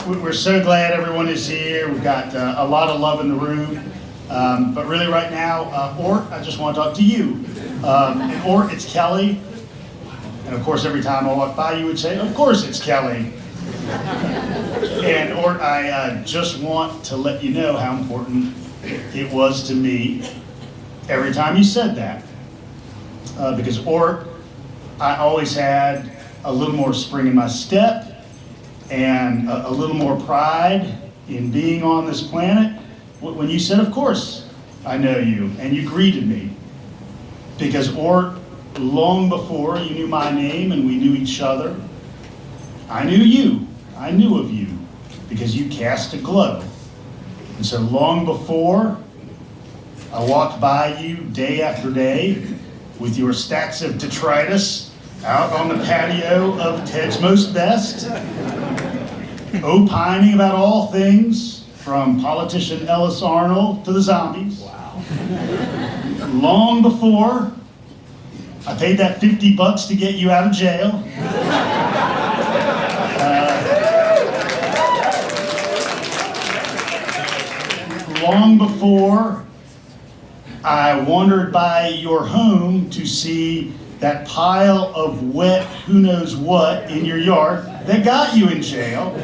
we're so glad everyone is here. We've got a lot of love in the room. But really right now, Ort, I just want to talk to you. And Ort, it's Kelly. And of course, every time I walk by, you would say, of course it's Kelly. And Ort, I just want to let you know how important it was to me every time you said that. Because Ort, I always had a little more spring in my step and a little more pride in being on this planet when you said, of course, I know you, and you greeted me. Because Ort, long before you knew my name and we knew each other, I knew you. I knew of you because you cast a glow. And so long before I walked by you day after day with your stacks of detritus out on the patio of Ted's Most Best, opining about all things from politician Ellis Arnold to the zombies. Wow. Long before I paid that $50 to get you out of jail. Long before I wandered by your home to see that pile of wet who knows what in your yard that got you in jail.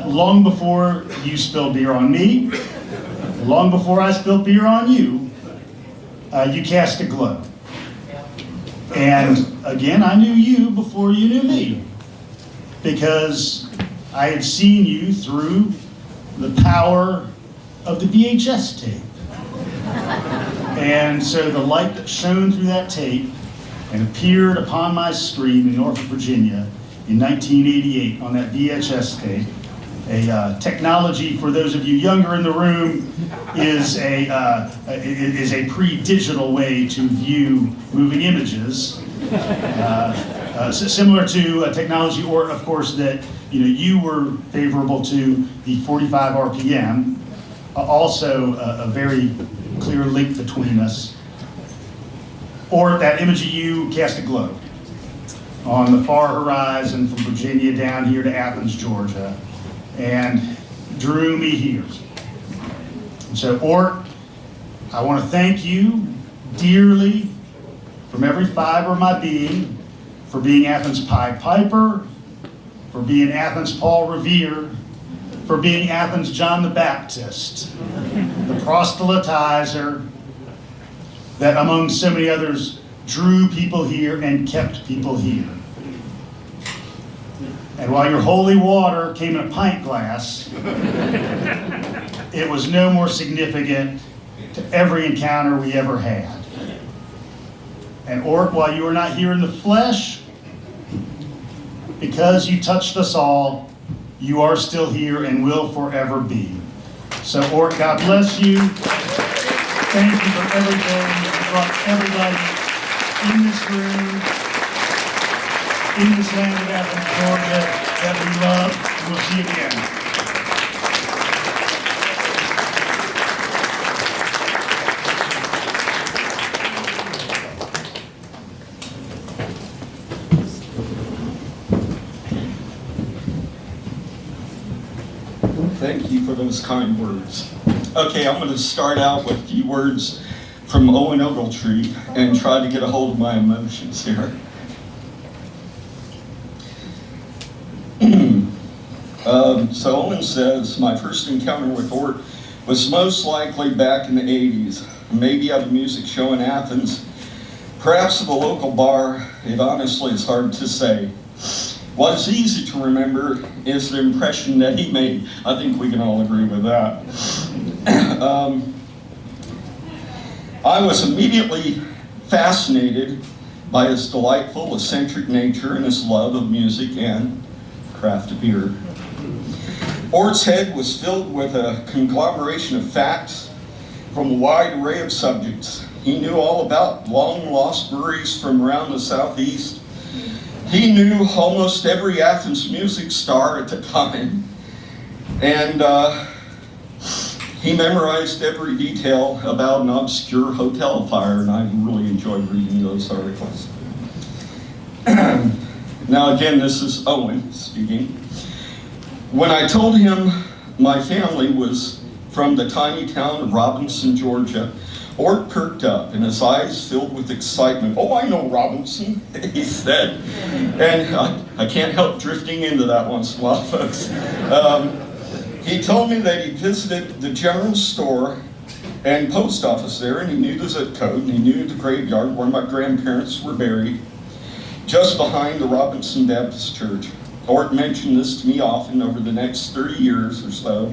Long before you spilled beer on me, long before I spilled beer on you, you cast a glow. And again, I knew you before you knew me, because I had seen you through the power of the VHS tape. And so the light that shone through that tape and appeared upon my screen in Norfolk, Virginia in 1988 on that VHS tape, a technology, for those of you younger in the room, is a pre-digital way to view moving images. Similar to a technology, or of course, that you were favorable to, the 45 RPM. Also, a very clear link between us. Or that image of you cast a glow on the far horizon from Virginia down here to Athens, Georgia, and drew me here. And so, Ort, I want to thank you dearly from every fiber of my being for being Athens Pied Piper, for being Athens Paul Revere, for being Athens John the Baptist, the proselytizer that among so many others drew people here and kept people here. And while your holy water came in a pint glass, it was no more significant to every encounter we ever had. And Ort, while you are not here in the flesh, because you touched us all, you are still here and will forever be. So Ort, God bless you. Thank you for everything that you brought everybody in this room, in this land of Athens, Georgia, that we love. We'll see you again. Thank you for those kind words. Okay, I'm going to start out with a few words from Owen Ogletree and try to get a hold of my emotions here. So Owen says, my first encounter with Ort was most likely back in the 80s, maybe at a music show in Athens, perhaps at a local bar. It honestly is hard to say. What is easy to remember is the impression that he made. I think we can all agree with that. I was immediately fascinated by his delightful, eccentric nature and his love of music and craft beer. Ort's head was filled with a conglomeration of facts from a wide array of subjects. He knew all about long-lost breweries from around the Southeast. He knew almost every Athens music star at the time, and he memorized every detail about an obscure hotel fire, and I really enjoyed reading those articles. Now again, this is Owen speaking. When I told him my family was from the tiny town of Robinson, Georgia, Ort perked up and his eyes filled with excitement. "Oh, I know Robinson," he said. And I can't help drifting into that once in a while, folks. He told me that he visited the general store and post office there, and he knew the zip code, and he knew the graveyard where my grandparents were buried, just behind the Robinson Baptist Church. Ort mentioned this to me often over the next 30 years or so.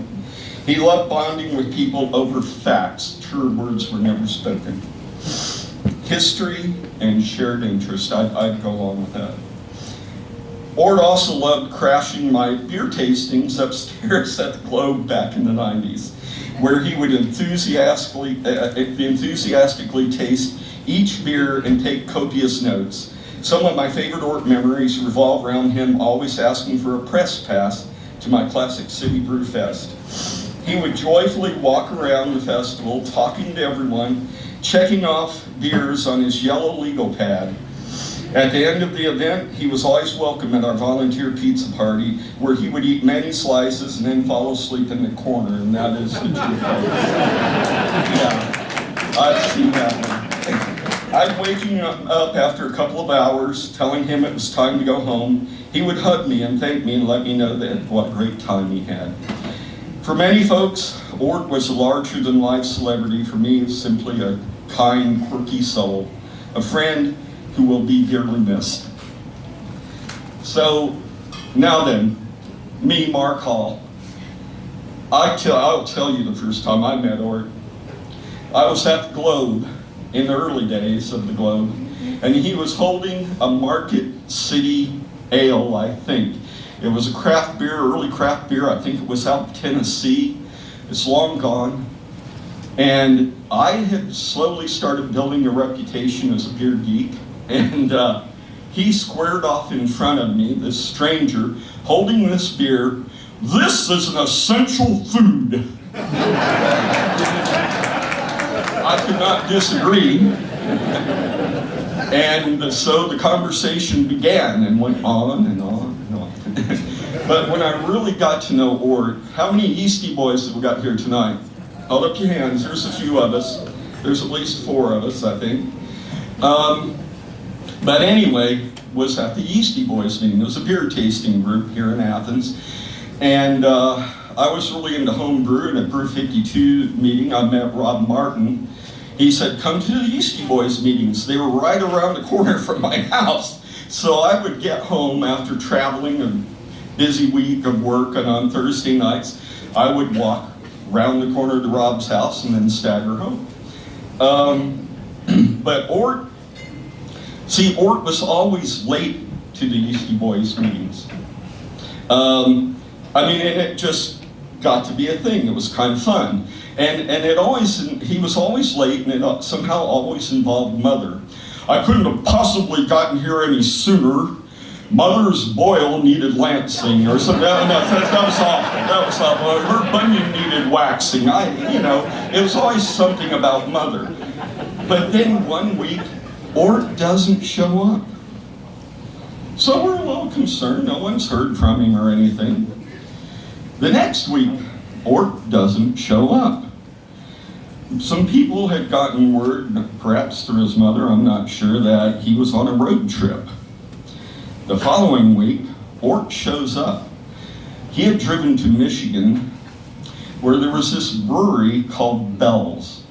He loved bonding with people over facts. Truer words were never spoken. History and shared interest. I'd go along with that. Ort also loved crashing my beer tastings upstairs at the Globe back in the 90s, where he would enthusiastically taste each beer and take copious notes. Some of my favorite Ort memories revolve around him always asking for a press pass to my Classic City Brew Fest. He would joyfully walk around the festival, talking to everyone, checking off beers on his yellow legal pad. At the end of the event, he was always welcome at our volunteer pizza party, where he would eat many slices and then fall asleep in the corner, and that is the truth. Yeah, I've seen that one. I'd waking up after a couple of hours, telling him it was time to go home. He would hug me and thank me and let me know that what a great time he had. For many folks, Ort was a larger-than-life celebrity. For me, simply a kind, quirky soul, a friend who will be dearly missed. So, now then, me, Mark Hall. I'll tell you the first time I met Ort. I was at the Globe in the early days of the Globe, and he was holding a Market City Ale, I think. It was a craft beer, early craft beer. I think it was out of Tennessee. It's long gone. And I had slowly started building a reputation as a beer geek. And he squared off in front of me, this stranger, holding this beer. "This is an essential food." I could not disagree. And so the conversation began and went on and on and on. But when I really got to know Ort, how many Yeasty Boys have we got here tonight? Hold up your hands. There's a few of us. There's at least 4 of us, I think. But anyway, was at the Yeasty Boys meeting. It was a beer tasting group here in Athens. And I was really into home brew. At Brew 52 meeting, I met Rob Martin. He said, "Come to the Yeasty Boys meetings." They were right around the corner from my house. So I would get home after traveling a busy week of work, and on Thursday nights, I would walk around the corner to Rob's house and then stagger home. But Ort was always late to the Yeasty Boys meetings. And it just got to be a thing. It was kind of fun. And he was always late, and it somehow always involved Mother. "I couldn't have possibly gotten here any sooner. Mother's boil needed lancing," or something. That was awful. That was awful. "Her bunion needed waxing." It was always something about Mother. But then one week, Ort doesn't show up. So we're a little concerned. No one's heard from him or anything. The next week, Ort doesn't show up. Some people had gotten word, perhaps through his mother, I'm not sure, that he was on a road trip. The following week, Ort shows up. He had driven to Michigan, where there was this brewery called Bell's.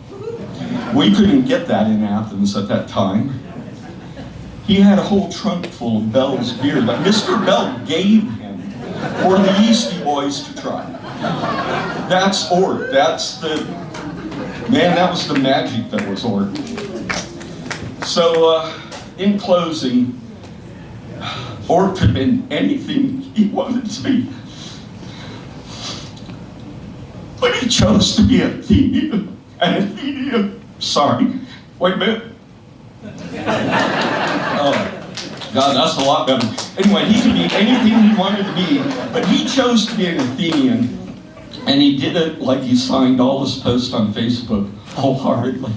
We couldn't get that in Athens at that time. He had a whole trunk full of Bell's beer that Mr. Bell gave him for the Yeasty Boys to try. That's Ort. That was the magic that was Ort. So, in closing, Ort could have been anything he wanted to be. But he chose to be Athenian. Sorry, wait a minute. Oh, God, that's a lot better. Anyway, he could be anything he wanted to be, but he chose to be an Athenian. And he did it like he signed all his posts on Facebook wholeheartedly.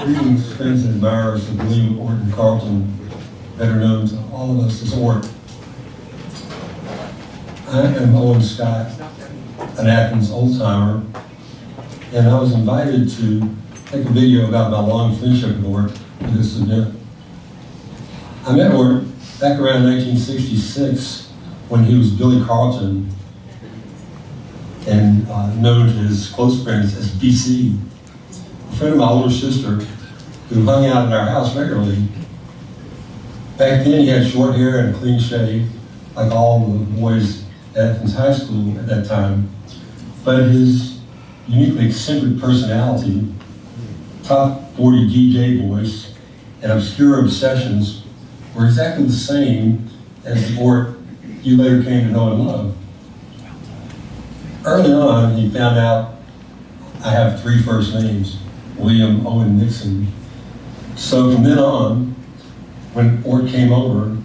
Greetings, friends and admirers of William Orton Carlton, better known to all of us as ORT. I am Owen Scott, an Athens old-timer, and I was invited to make a video about my long friendship with ORT for this event. I met ORT back around 1966 when he was Billy Carlton and known to his close friends as BC. A friend of my older sister who hung out at our house regularly. Back then he had short hair and a clean shave, like all the boys at Athens High School at that time. But his uniquely eccentric personality, top 40 DJ voice, and obscure obsessions were exactly the same as the ORT you later came to know and love. Early on, he found out I have 3 first names, William Owen Nixon. So from then on, when ORT came over,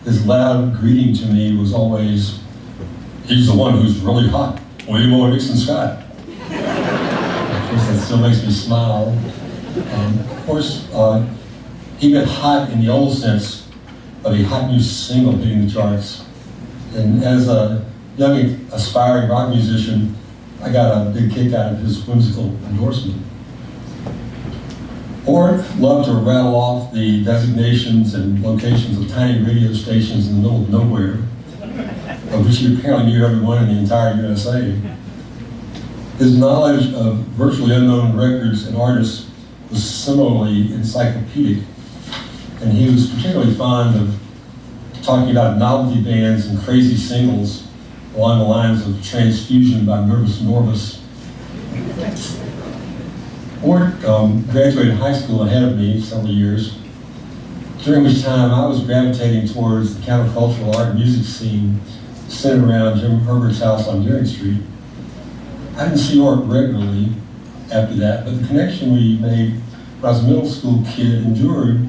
his loud greeting to me was always, "He's the one who's really hot, William Owen Nixon Scott." Of course, that still makes me smile. Of course, he meant hot in the old sense of a hot new single hitting the charts. And as a young aspiring rock musician, I got a big kick out of his whimsical endorsement. ORT loved to rattle off the designations and locations of tiny radio stations in the middle of nowhere, of which he apparently knew every one in the entire USA. His knowledge of virtually unknown records and artists was similarly encyclopedic, and he was particularly fond of talking about novelty bands and crazy singles along the lines of Transfusion by Nervous Norvus. ORT graduated high school ahead of me several years, during which time I was gravitating towards the countercultural art and music scene centered around Jim Herbert's house on Deering Street. I didn't see ORT regularly after that, but the connection we made when I was a middle school kid endured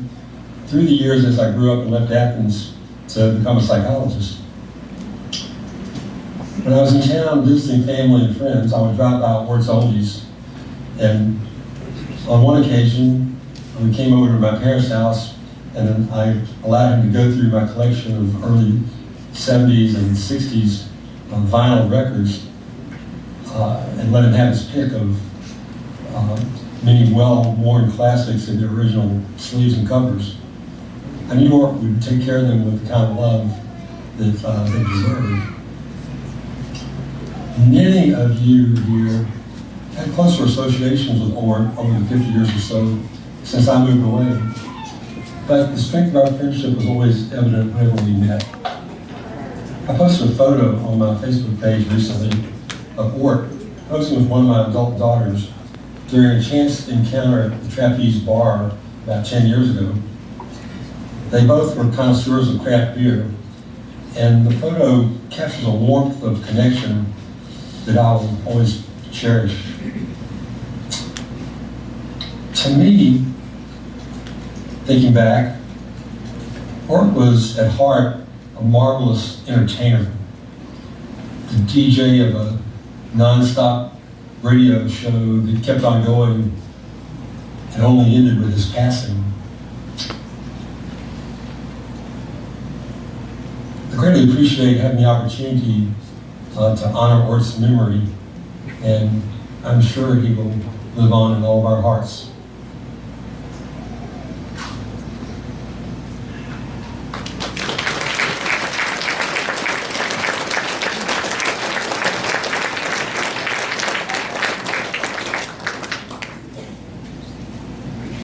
through the years as I grew up and left Athens to become a psychologist. When I was in town visiting family and friends, I would drop by ORT's oldies, and on one occasion, we came over to my parents' house, and then I allowed him to go through my collection of early 70s and 60s vinyl records, and let him have his pick of many well-worn classics in their original sleeves and covers. I knew ORT would take care of them with the kind of love that they deserved. Many of you here had closer associations with ORT over the 50 years or so since I moved away. But the strength of our friendship was always evident whenever we met. I posted a photo on my Facebook page recently of ORT posing with one of my adult daughters during a chance encounter at the Trapeze Bar about 10 years ago. They both were connoisseurs of craft beer, and the photo captures a warmth of connection that I will always cherish. To me, thinking back, ORT was at heart a marvelous entertainer, the DJ of a non-stop radio show that kept on going and only ended with his passing. I greatly appreciate having the opportunity to honor ORT's memory, and I'm sure he will live on in all of our hearts.